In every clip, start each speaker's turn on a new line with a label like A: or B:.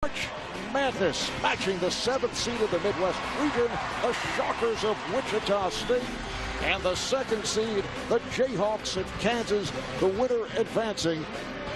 A: March Madness, matching the 7th seed of the Midwest region, the Shockers of Wichita State, and the 2nd seed, the Jayhawks of Kansas, the winner advancing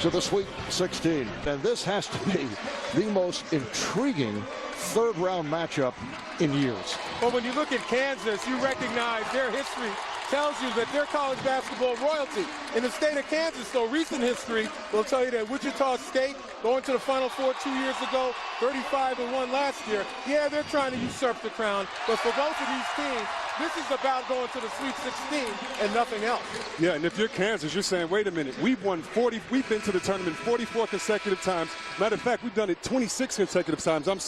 A: to the Sweet 16. And this has to be the most intriguing third-round matchup in years.
B: Well, when you look at Kansas, you recognize their history tells you that they're college basketball royalty in the state of Kansas. So recent history will tell you that Wichita State going to the Final Four 2 years ago, 35-1 last year. Yeah, they're trying to usurp the crown, but for both of these teams, this is about going to the Sweet 16 and nothing else.
C: Yeah, and if you're Kansas, you're saying, wait a minute, we've won 40, we've been to the tournament 44 consecutive times. Matter of fact, we've done it 26 consecutive times, and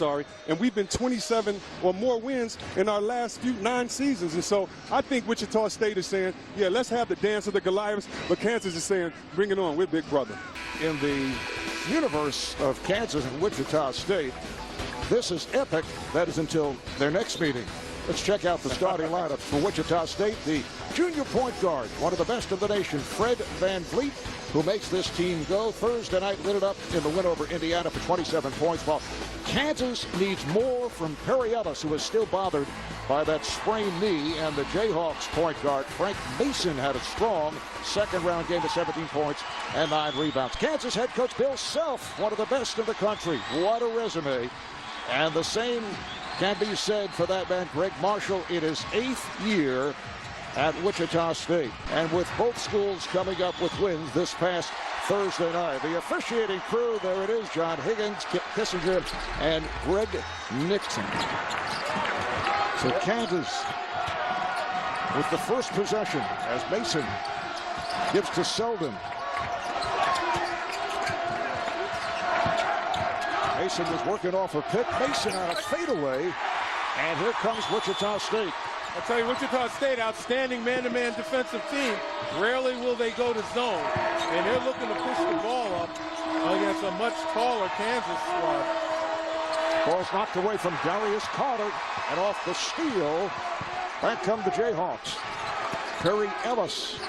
C: we've been 27 or more wins in our last 9 seasons. And so I think Wichita State is saying, yeah, let's have the dance of the Goliaths, but Kansas is saying, bring it on, we're big brother.
A: In the universe of Kansas and Wichita State, this is epic. That is until their next meeting. Let's check out the starting lineup for Wichita State. The junior point guard, one of the best in the nation, Fred VanVleet, who makes this team go. Thursday night lit it up in the win over Indiana for 27 points. While Kansas needs more from Perry Ellis, who is still bothered by that sprained knee. And the Jayhawks point guard, Frank Mason, had a strong second-round game of 17 points and 9 rebounds. Kansas head coach Bill Self, one of the best in the country. What a resume. And the same can be said for that man, Greg Marshall, in his 8th year at Wichita State. And with both schools coming up with wins this past Thursday night. The officiating crew, there it is, John Higgins, Kip Kissinger, and Greg Nixon. So Kansas with the first possession as Mason gives to Selden. Mason was working off a pick. Mason on a fadeaway. And here comes Wichita State.
B: I'll tell you, Wichita State, outstanding man-to-man defensive team. Rarely will they go to zone. And they're looking to push the ball up against a much taller Kansas squad.
A: Ball's knocked away from Darius Carter. And off the steal, back come the Jayhawks. Perry Ellis.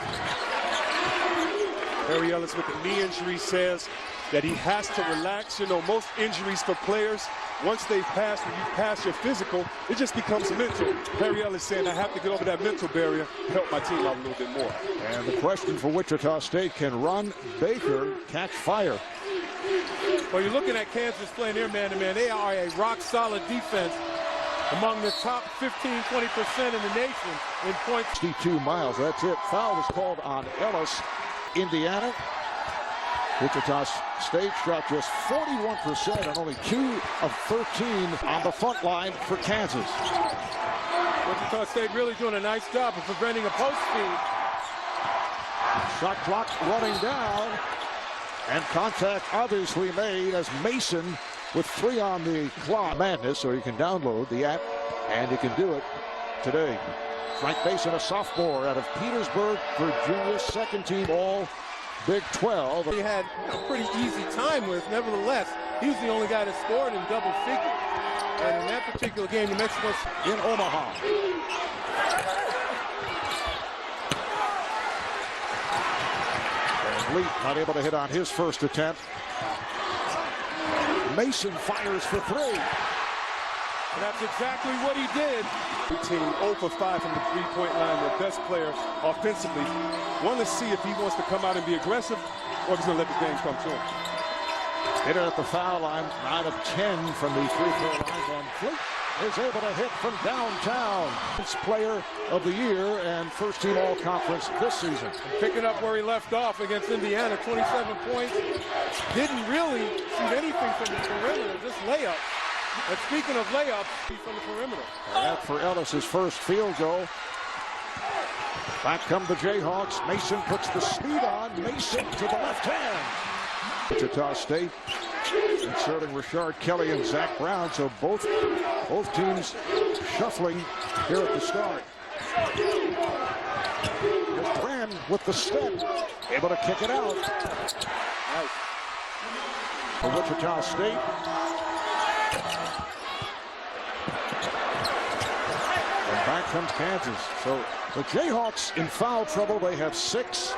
C: Perry Ellis with the knee injury says that he has to relax. You know, most injuries for players, once they've passed, when you pass your physical, it just becomes mental. Perry Ellis saying, I have to get over that mental barrier, help my team out a little bit more.
A: And the question for Wichita State, can Ron Baker catch fire?
B: Well, you're looking at Kansas playing their man-to-man. They are a rock-solid defense, among the top 15-20% in the nation in points.
A: 62 miles, that's it. Foul was called on Ellis. Indiana. Wichita State shot just 41% and only 2 of 13 on the front line for Kansas.
B: Wichita State really doing a nice job of preventing a post feed.
A: Shot clock running down, and contact obviously made as Mason with 3 on the clock. Madness, so you can download the app and you can do it today. Frank Mason, a sophomore out of Petersburg, Virginia, 2nd team all Big 12.
B: He had a pretty easy time with. Nevertheless, he was the only guy that scored in double figures. And in that particular game, New Mexico
A: in Omaha. VanVleet not able to hit on his first attempt. Mason fires for 3.
B: And that's exactly what he did.
C: The team 0 for 5 from the three-point line, their best player offensively. Want to see if he wants to come out and be aggressive or if he's going to let the game come to him.
A: Hit it at the foul line, 9 of 10 from the free-throw line. VanVleet is able to hit from downtown. It's player of the year and first team all-conference this season.
B: Picking up where he left off against Indiana, 27 points. Didn't really shoot anything from the perimeter, just layup. And speaking of layups, he's from the perimeter.
A: And for Ellis' first field goal. Back come the Jayhawks. Mason puts the speed on. Mason to the left hand. Wichita State inserting Rashard Kelly and Zach Brown. So both teams shuffling here at the start. Here's Brand with the step. Able to kick it out. Nice. For Wichita State. Back comes Kansas. So the Jayhawks in foul trouble. They have 6.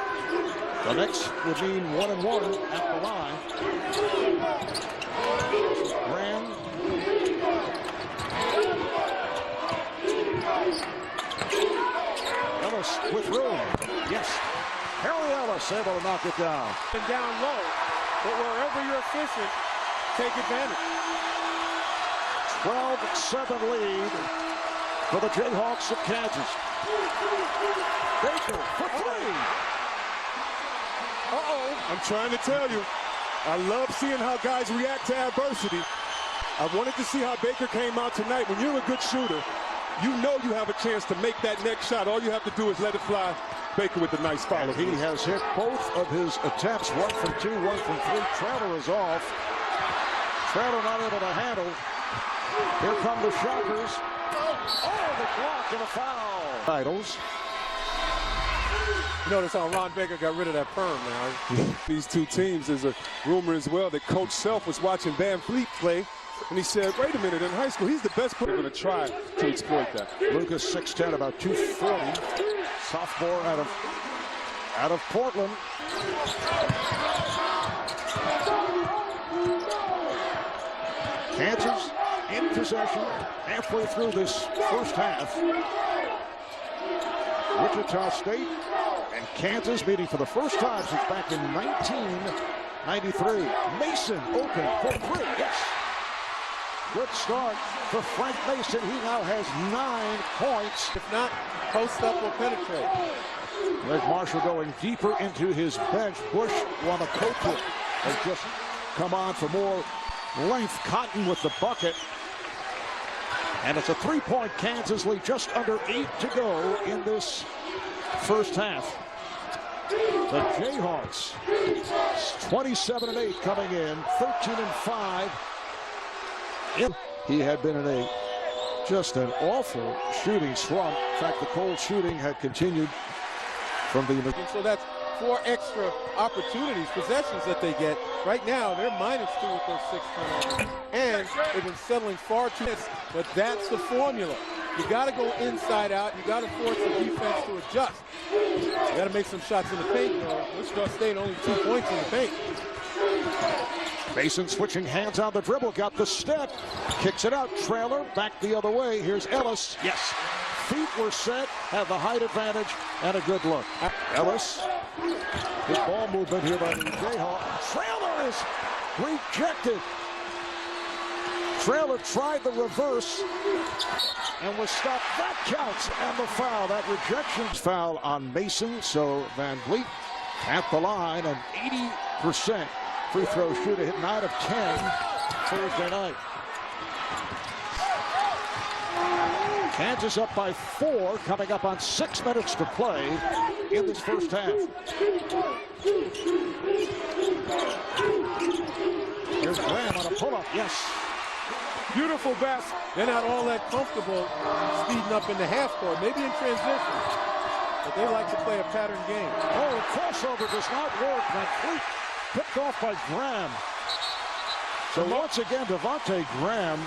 A: The Knicks would mean 1-1 at the line. Graham. Ellis with room. Yes. Perry Ellis able to knock it down.
B: And down low, but wherever you're efficient, take advantage.
A: 12-7 lead for the Jayhawks of Kansas. Baker for three.
C: I'm trying to tell you, I love seeing how guys react to adversity. I wanted to see how Baker came out tonight. When you're a good shooter, you know you have a chance to make that next shot. All you have to do is let it fly. Baker with a nice follow.
A: He has hit both of his attempts, 1 from 2, 1 from 3. Traylor is off. Traylor not able to handle. Here come the Shockers. Oh, the block and a foul. Titles.
B: Notice how Ron Baker got rid of that perm now.
C: These two teams, there's a rumor as well that Coach Self was watching VanVleet play, and he said, wait a minute, in high school, he's the best player. We're going to try to exploit that.
A: Lucas, 6'10", about 240. Sophomore out of Portland. Kansas in possession halfway through this first half. Wichita State and Kansas meeting for the first time since back in 1993. Mason open for three. Yes. Good start for Frank Mason. He now has 9 points.
B: If not, post up will penetrate.
A: Greg Marshall going deeper into his bench. Bush Wamakota has just come on for more length. Cotton with the bucket. And it's a 3-point Kansas lead, just under 8 to go in this first half. The Jayhawks, 27-8 coming in, 13-5. He had been in just an awful shooting slump. In fact, the cold shooting had continued from the...
B: So that's 4 extra opportunities, possessions that they get. Right now, they're -2 with those 6 turnovers. And they've been settling far too much. But that's the formula. You got to go inside out. You got to force the defense to adjust. You got to make some shots in the paint. Wichita State only 2 points in the paint.
A: Mason switching hands on the dribble, got the step, kicks it out. Traylor back the other way. Here's Ellis. Yes. Feet were set, have the height advantage, and a good look. Ellis, good ball movement here by the Jayhawks. Traylor is rejected. Traylor tried the reverse and was stopped. That counts, and the foul. That rejection's foul on Mason. So VanVleet at the line, an 80% free throw shooter, hit 9 of 10 Thursday night. Kansas up by 4, coming up on 6 minutes to play in this first half. Here's Graham on a pull-up. Yes.
B: Beautiful basket. They're not all that comfortable speeding up in the half court, maybe in transition. But they like to play a pattern game.
A: Oh, crossover does not work. VanVleet picked off by Graham. So once again, Devontae Graham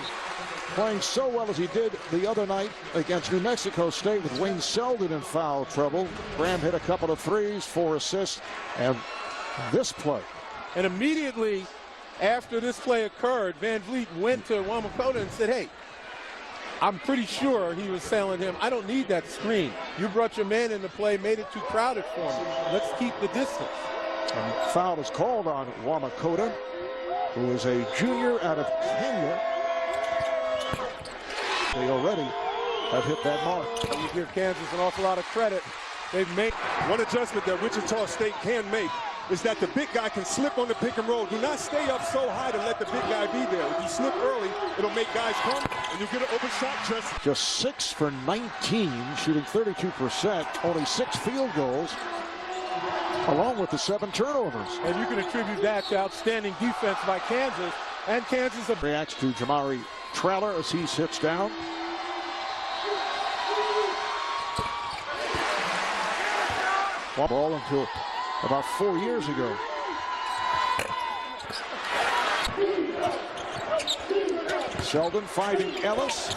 A: playing so well as he did the other night against New Mexico State with Wayne Selden in foul trouble. Graham hit a couple of threes, 4 assists, and this play.
B: And immediately after this play occurred, VanVleet went to Wamakota and said, hey, I'm pretty sure he was telling him, I don't need that screen. You brought your man into play, made it too crowded for me. Let's keep the distance.
A: And foul is called on Wamakota, who is a junior out of Kenya. They already have hit that mark.
B: And you give Kansas an awful lot of credit. They've made
C: one adjustment that Wichita State can make is that the big guy can slip on the pick and roll. Do not stay up so high to let the big guy be there. If you slip early, it'll make guys come, and you get an open shot.
A: Just 6 for 19, shooting 32%, only 6 field goals, along with the 7 turnovers.
B: And you can attribute that to outstanding defense by Kansas. And Kansas
A: reacts to Jamari Traylor as he sits down. Ball until about 4 years ago. Selden finding Ellis.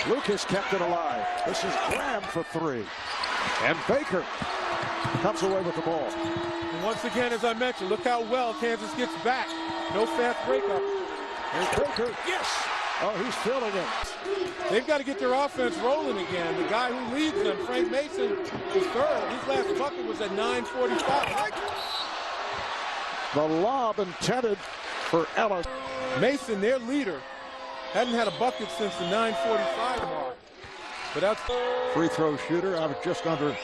A: Lucas kept it alive. This is Graham for 3. And Baker comes away with the ball.
B: And once again, as I mentioned, look how well Kansas gets back. No fast breakup.
A: Here's Baker. Yes. Oh, he's feeling it.
B: They've got to get their offense rolling again. The guy who leads them, Frank Mason, is third. His last bucket was at 9:45.
A: The lob intended for Ellis.
B: Mason, their leader, hadn't had a bucket since the 9:45 mark. But that's
A: Free throw shooter out of just under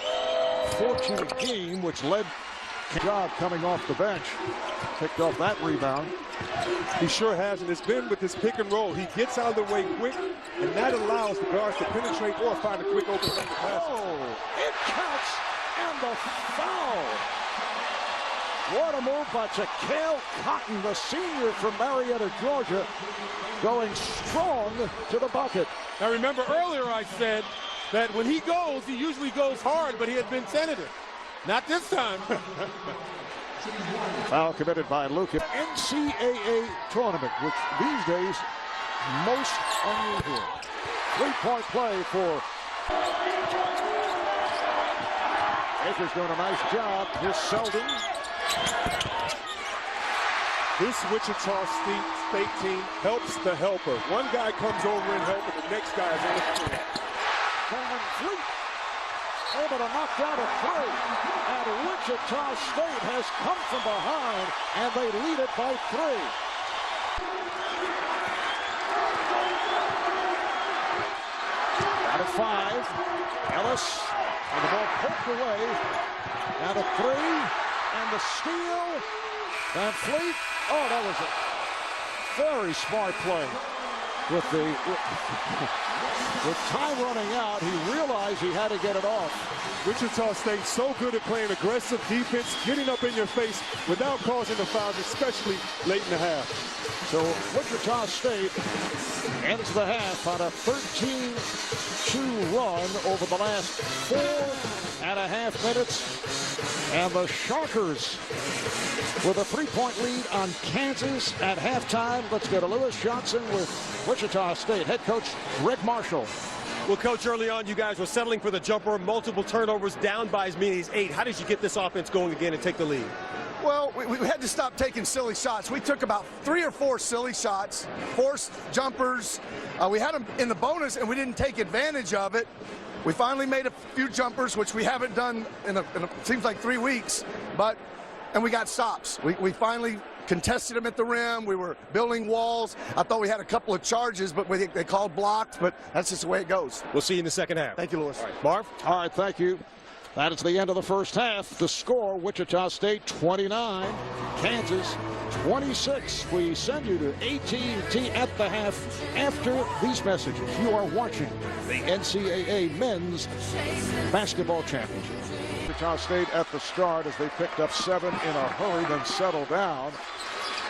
A: 14 a game, which led job coming off the bench. Picked off that rebound.
C: He sure has, and it's been with this pick and roll. He gets out of the way quick, and that allows the guards to penetrate or find a quick open pass.
A: Oh, it counts, and the foul. What a move by Kelly Cotton, the senior from Marietta, Georgia, going strong to the bucket.
B: Now remember earlier I said that when he goes, he usually goes hard, but he had been tentative. Not this time.
A: Foul committed by Luke. NCAA Tournament, which these days most unusual. Three-point play for Baker's doing a nice job. Here's Selden.
C: This Wichita State team helps the helper. One guy comes over and helps, and the next guy is on the floor.
A: VanVleet able to knock down a three. And Wichita State has come from behind, and they lead it by 3. Out of 5. Ellis, and the ball poked away. Out of 3, and the steal. VanVleet. Oh, that was a very smart play. With time running out, he realized he had to get it off.
C: Wichita State so good at playing aggressive defense, getting up in your face without causing the fouls, especially late in the half.
A: So Wichita State ends the half on a 13-2 run over the last 4.5 minutes. And the Sharkers with a 3-point lead on Kansas at halftime. Let's go to Lewis Johnson with Wichita State head coach Rick Marshall.
D: Well, Coach, early on, you guys were settling for the jumper, multiple turnovers, down by as many as 8. How did you get this offense going again and take the lead?
E: Well, we had to stop taking silly shots. We took about 3 or 4 silly shots, forced jumpers. We had them in the bonus, and we didn't take advantage of it. We finally made a few jumpers, which we haven't done in seems like 3 weeks, and we got stops. We finally contested them at the rim. We were building walls. I thought we had a couple of charges, but they called blocks, but that's just the way it goes.
D: We'll see you in the second half.
E: Thank you, Lewis.
D: All right. Marv?
A: All right, thank you. That is the end of the first half. The score, Wichita State 29, Kansas 26. We send you to AT&T at the half after these messages. You are watching the NCAA Men's Basketball Championship. Wichita State at the start as they picked up 7 in a hurry, then settled down.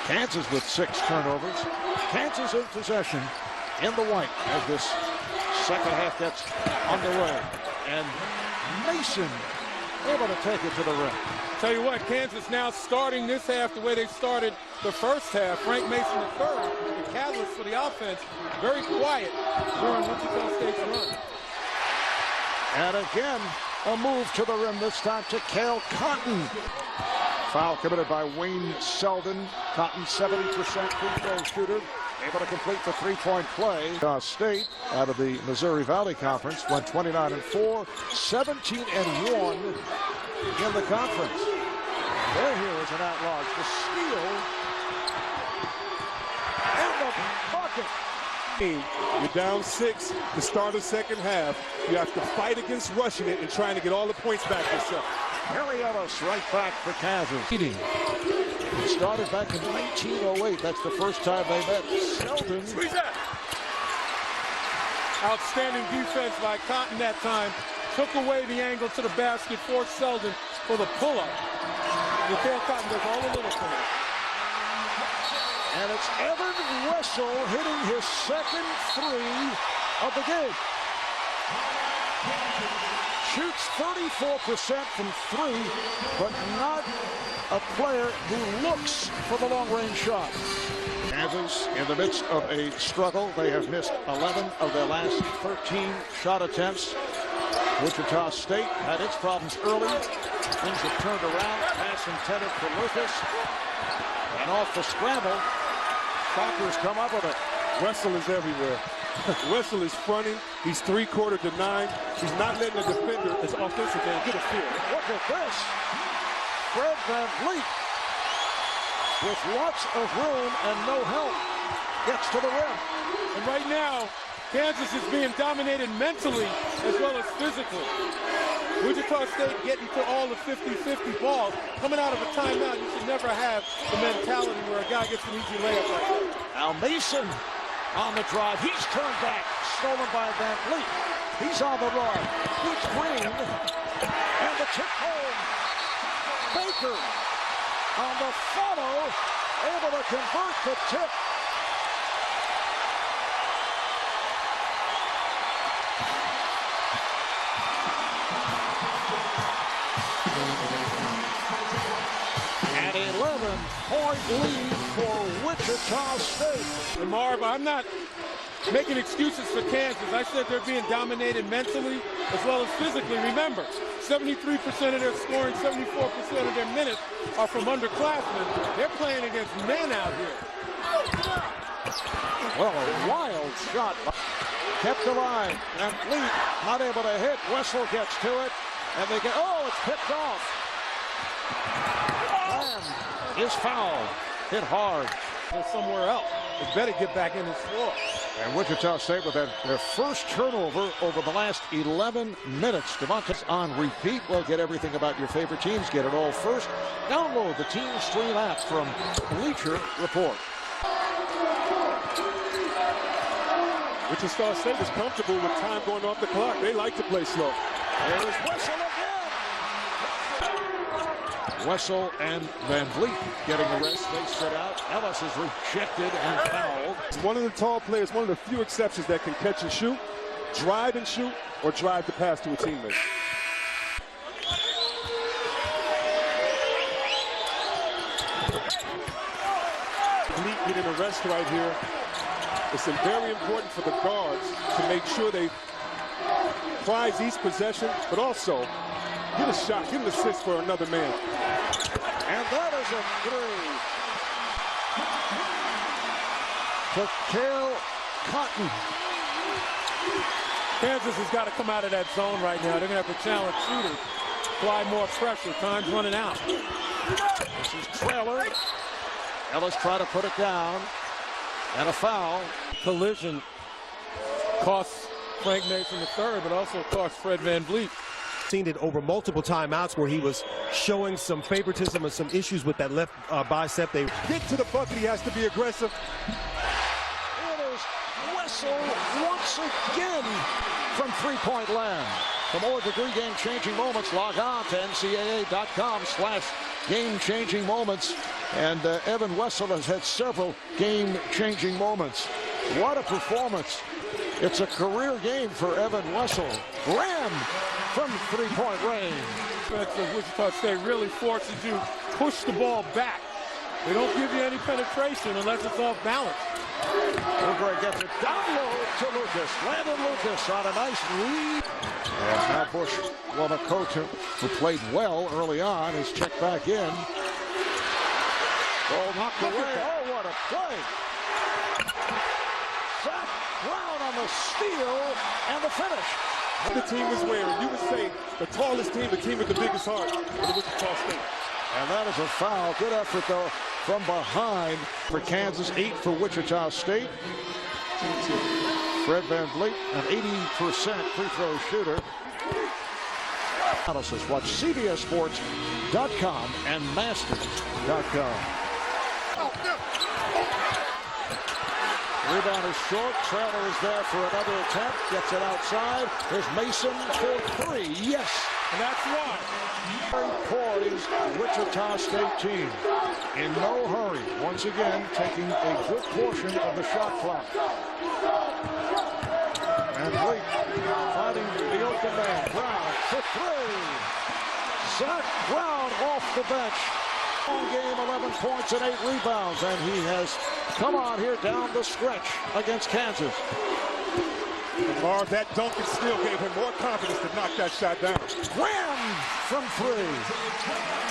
A: Kansas with 6 turnovers. Kansas in possession in the white as this second half gets underway. And Mason able to take it to the rim.
B: Tell you what, Kansas now starting this half the way they started the first half. Frank Mason the third, the catalyst for the offense, very quiet during Wichita State's run.
A: And again, a move to the rim, this time to Kelly Cotton. Foul committed by Wayne Selden. Cotton, 70% free throw shooter, able to complete the 3-point play. State, out of the Missouri Valley Conference, went 29-4, 17-1 in the conference. There here is an at-large. The steal and the bucket.
C: You're down 6 to start the second half. You have to fight against rushing it and trying to get all the points back yourself.
A: Perry Ellis right back for Kansas. It started back in 1908. That's the first time they met. Selden.
B: Outstanding defense by Cotton that time. Took away the angle to the basket, forced Selden for the pull-up. Kelly Cotton does all the little things.
A: And it's Evan Wessel hitting his second 3 of the game. Shoots 34% from 3, but not a player who looks for the long-range shot. Kansas in the midst of a struggle. They have missed 11 of their last 13 shot attempts. Wichita State had its problems early. Things have turned around. Pass intended for Lucas. And off the scramble. Shockers come up with it.
C: Wessel is everywhere. Wessel is fronting. He's three-quarter to 9. He's not letting the defender, his offensive man, get a feel.
A: Look at this. Fred VanVleet, with lots of room and no help, gets to the rim.
B: And right now, Kansas is being dominated mentally as well as physically. Wichita State getting to all the 50-50 balls. Coming out of a timeout, you should never have the mentality where a guy gets an easy layup like that.
A: Now Mason on the drive. He's turned back. Stolen by VanVleet. He's on the run. He's green. And the tip home. Baker on the follow. Able to convert the tip. An 11-point lead for Wichita State.
B: And Marv, I'm not making excuses for Kansas. I said they're being dominated mentally as well as physically. Remember, 73% of their scoring, 74% of their minutes are from underclassmen. They're playing against men out here.
A: Well, a wild shot. Kept alive. And VanVleet not able to hit. Wessel gets to it. And they get, oh, it's picked off. Lamb is fouled. Hit hard.
B: They're somewhere else. They better get back in this floor.
A: And Wichita State with their first turnover over the last 11 minutes. Devontae's on repeat. We'll get everything about your favorite teams. Get it all first. Download the Team Stream app from Bleacher Report.
C: Wichita State is comfortable with time going off the clock. They like to play slow.
A: There's Wessel again. Wessel and VanVleet getting the rest. They sit out. Ellis is rejected and fouled.
C: One of the tall players, one of the few exceptions that can catch and shoot, drive and shoot, or drive the pass to a teammate. VanVleet getting a rest right here. It's very important for the guards to make sure they prize each possession, but also get a shot, get an assist for another man.
A: And that is a three. To Cale Cotton.
B: Kansas has got to come out of that zone right now. They're going to have to challenge shooters. Apply more pressure. Time's running out.
A: This is Traylor. Ellis trying to put it down. And a foul.
B: Collision costs Frank Mason the third, but also costs Fred VanVleet.
D: Seen it over multiple timeouts where he was showing some favoritism and some issues with that left bicep. They
C: Get to the bucket, he has to be aggressive.
A: It is Wessel once again from three-point land. For more degree game-changing moments, log on to ncaa.com/game-changing moments. And Evan Wessel has had several game-changing moments. What a performance. It's a career game for Evan Wessel. Ram from three-point range.
B: That's Wichita State really forces you push the ball back. They don't give you any penetration unless it's off balance.
A: Oubre gets it down low to Lucas. Landon Lucas on a nice lead. And now Bush Wamakoto, who played well early on, is checked back in. Ball knocked away. Oh, what a play. Zach Brown on the steal and the finish.
C: The team is wearing, you would say, the tallest team, the team with the biggest heart, the Wichita State.
A: And that is a foul. Good effort, though, from behind for Kansas. 8 for Wichita State. Fred VanVleet, an 80% free throw shooter. Analysis. Watch CBSSports.com and Masters.com. Rebound is short. Traylor is there for another attempt. Gets it outside. There's Mason for three. Yes.
B: And that's why.
A: Very poised Wichita State team. In no hurry. Once again, taking a good portion of the shot clock. And Blake finding the open man. Brown for three. Zach Brown off the bench. Long game, 11 points and 8 rebounds, and he has come on here down the stretch against Kansas.
C: Lamar, that dunk and still gave him more confidence to knock that shot down.
A: Graham from three.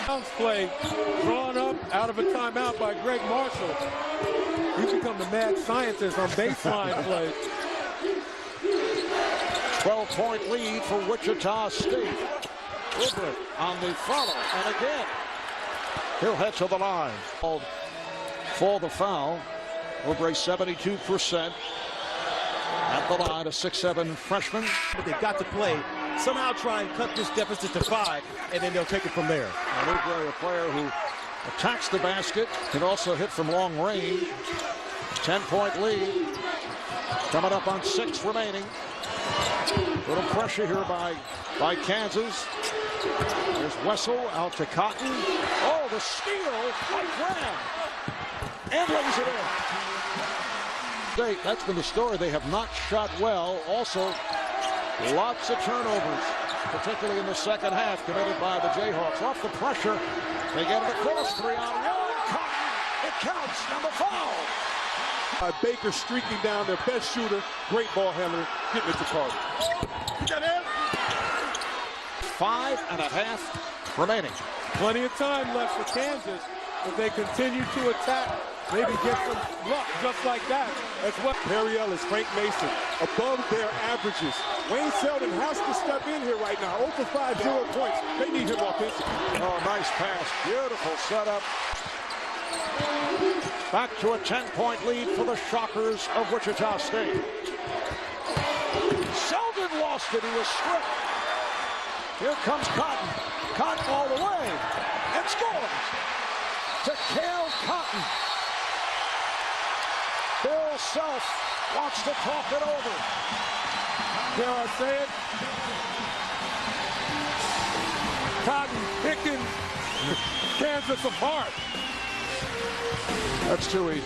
B: Bounce play drawn up out of a timeout by Greg Marshall. He's become the mad scientist on baseline play.
A: 12-point lead for Wichita State. Oubre on the follow, and again, he'll head to the line. For the foul, Oubre 72%. At the line, a 6'7" freshman.
D: But they've got to play, somehow try and cut this deficit to 5, and then they'll take it from there.
A: And Oubre, a player who attacks the basket, can also hit from long range. 10-point lead. Coming up on 6 remaining. Little pressure here by Kansas. There's Wessel out to Cotton. Oh, the steal by Graham. And lays it in. That's been the story. They have not shot well. Also, lots of turnovers, particularly in the second half, committed by the Jayhawks. Off the pressure, they get it across 3-on-1. Cotton, it counts, and the foul.
C: Baker streaking down, their best shooter, great ball handler, getting it to Carter.
A: 5.5 remaining.
B: Plenty of time left for Kansas. If they continue to attack, maybe get some luck just like that. That's what
C: Perry Ellis, Frank Mason, above their averages. Wayne Selden has to step in here right now. 0 for 5, 0 points. They need him offensively.
A: Oh, nice pass. Beautiful setup. Back to a 10-point lead for the Shockers of Wichita State. Selden lost it. He was stripped. Here comes Cotton. Cotton all the way. And scores. To Cale Cotton. Bill Self wants to talk it over.
B: Dare I say it? Cotton picking Kansas apart.
A: That's too easy.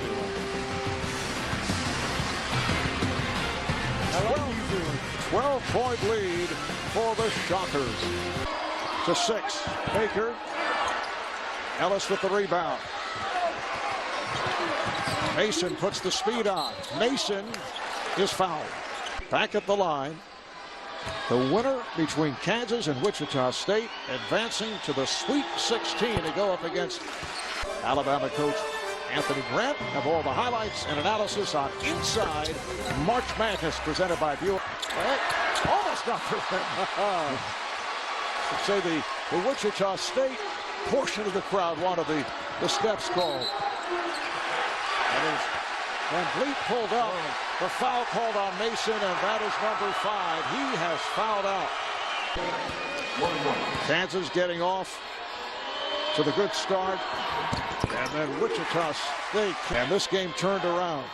A: 12-point lead for the Shockers. To 6. Baker. Ellis with the rebound. Mason puts the speed on. Mason is fouled. Back at the line. The winner between Kansas and Wichita State advancing to the Sweet 16 to go up against Alabama coach Anthony Grant. Have all the highlights and analysis on Inside March Madness presented by Buick. Almost got through. I'd say the Wichita State portion of the crowd wanted the steps called. And as VanVleet pulled up, the foul called on Mason, and that is number 5. He has fouled out. Kansas getting off to the good start. And then Wichita State. And this game turned around.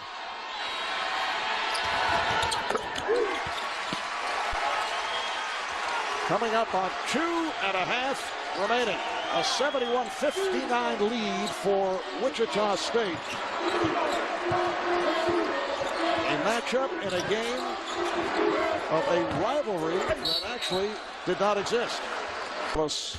A: Coming up on 2.5 remaining. A 71-59 lead for Wichita State. A matchup in a game of a rivalry that actually did not exist. Close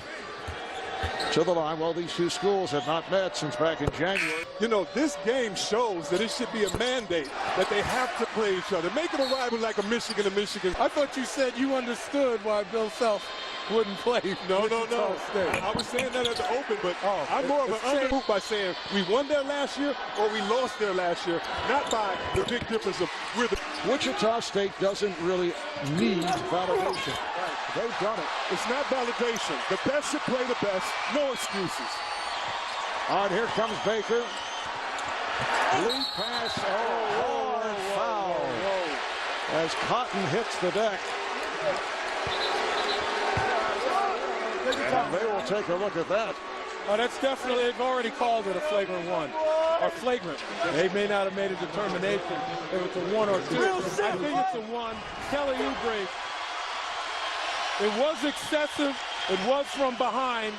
A: to the line. Well, these two schools have not met since back in January.
C: You know, this game shows that it should be a mandate that they have to play each other. Make it a rival like a Michigan and Michigan.
B: I thought you said you understood why Bill Self wouldn't play.
C: No. I was saying that at the open, but I'm more of an underproof by saying we won there last year or we lost there last year, not by the big difference of we're the.
A: Wichita State doesn't really need validation. They've done it.
C: It's not validation. The best should play the best. No excuses.
A: All right, here comes Baker. Lead pass. Hard foul. As Cotton hits the deck. And they will take a look at that.
B: Oh, that's definitely, they've already called it a flagrant 1. Or flagrant. They may not have made a determination if it's a 1 or 2. I think it's a 1. Kelly Oubre. It was excessive. It was from behind,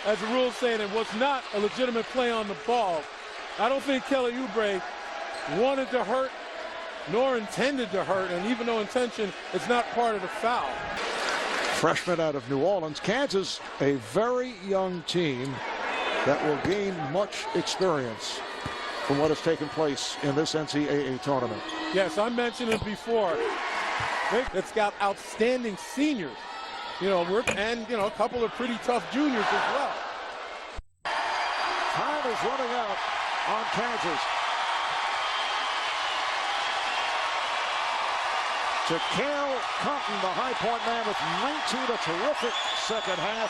B: as the rules say, and it was not a legitimate play on the ball. I don't think Kelly Oubre wanted to hurt, nor intended to hurt, and even though intention is not part of the foul.
A: Freshman out of New Orleans. Kansas, a very young team that will gain much experience from what has taken place in this NCAA tournament.
B: Yes, I mentioned it before. It's got outstanding seniors. You know, and a couple of pretty tough juniors as well.
A: Time is running out on Kansas. To Cale Compton, the high point man with 19, a terrific second half.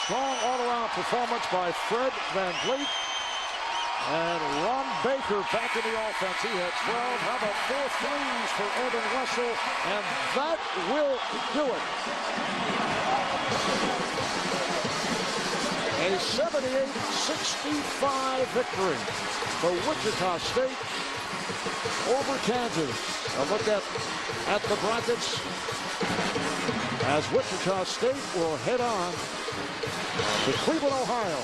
A: Strong all-around performance by Fred VanVleet. And Ron Baker back in the offense. He had 12. How about 4 threes for Evan Russell? And that will do it. A 78-65 victory for Wichita State over Kansas. A look at the brackets as Wichita State will head on to Cleveland, Ohio.